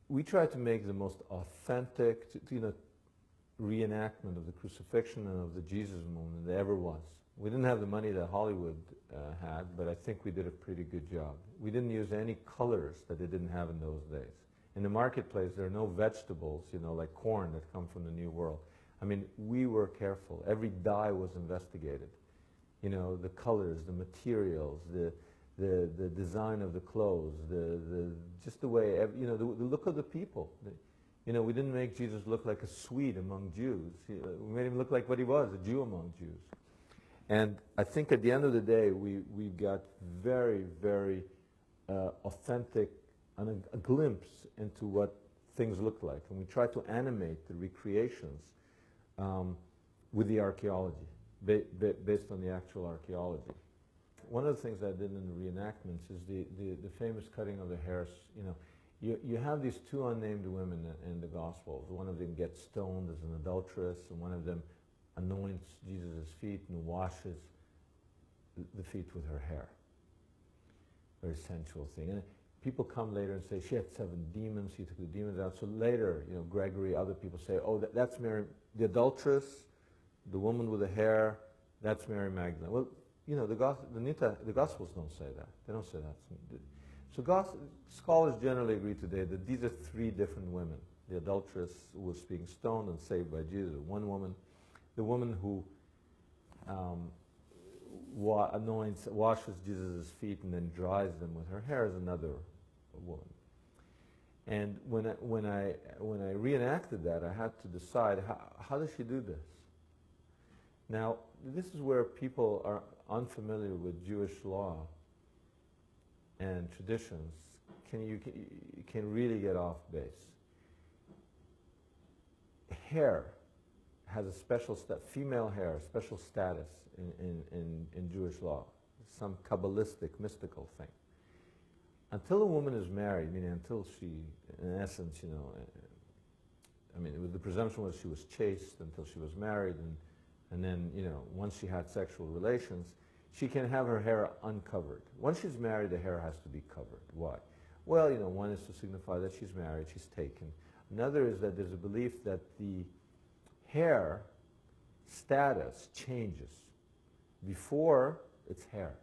we tried to make the most authentic, reenactment of the crucifixion and of the Jesus movement there ever was. We didn't have the money that Hollywood had, but I think we did a pretty good job. We didn't use any colors that they didn't have in those days. In the marketplace, there are no vegetables, like corn that come from the New World. I mean, we were careful. Every dye was investigated. The colors, the materials, the design of the clothes, just the way, the look of the people. We didn't make Jesus look like a Swede among Jews. We made him look like what he was, a Jew among Jews. And I think at the end of the day, we got very, very authentic and a glimpse into what things look like. And we tried to animate the recreations with the archaeology, based on the actual archaeology. One of the things I did in the reenactments is the famous cutting of the hairs. You have these two unnamed women in the Gospels. One of them gets stoned as an adulteress, and one of them anoints Jesus' feet and washes the feet with her hair. Very sensual thing. And people come later and say, she had 7 demons, she took the demons out. So later, Gregory, other people say, oh, that's Mary, the adulteress, the woman with the hair, that's Mary Magdalene. Well, the Gospels don't say that. They don't say that. So scholars generally agree today that these are 3 different women. The adulteress who was being stoned and saved by Jesus, one woman. The woman who washes Jesus' feet and then dries them with her hair is another woman. And when I reenacted that, I had to decide, how does she do this? Now, this is where people are unfamiliar with Jewish law and traditions can really get off base. Hair has a special female hair, special status in Jewish law, some Kabbalistic, mystical thing. Until a woman is married, meaning until she, in essence, the presumption was she was chaste until she was married, and then, once she had sexual relations, she can have her hair uncovered. Once she's married, the hair has to be covered. Why? Well, one is to signify that she's married, she's taken. Another is that there's a belief that the hair status changes. Before, it's hair.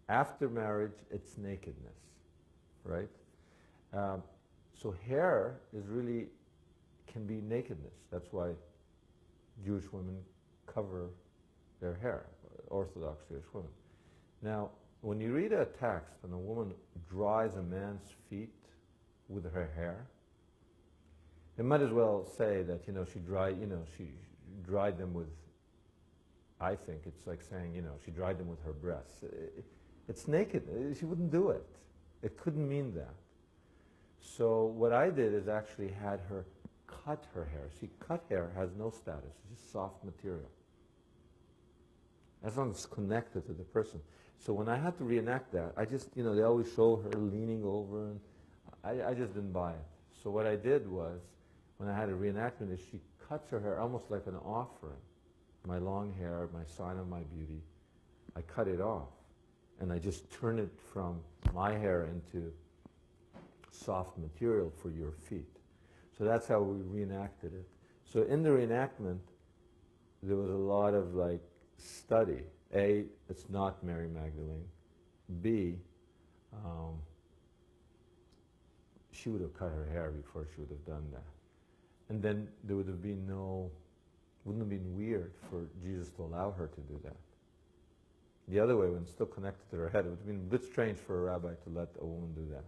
After marriage, it's nakedness, right? So hair can be nakedness. That's why Jewish women cover their hair, Orthodox Jewish women. Now, when you read a text and a woman dries a man's feet with her hair, they might as well say that, she dried them with, I think it's like saying, she dried them with her breasts. It's naked. She wouldn't do it. It couldn't mean that. So what I did is actually had her cut her hair. See, cut hair has no status. It's just soft material. As long as it's connected to the person. So when I had to reenact that, I just, they always show her leaning over, and I just didn't buy it. So what I did was, when I had a reenactment, is she cuts her hair almost like an offering. My long hair, my sign of my beauty, I cut it off. And I just turn it from my hair into soft material for your feet. So that's how we reenacted it. So in the reenactment, there was a lot of study. A, it's not Mary Magdalene. B, she would have cut her hair before she would have done that. And then there would have been wouldn't have been weird for Jesus to allow her to do that. The other way, when it's still connected to her head, it would have been a bit strange for a rabbi to let a woman do that.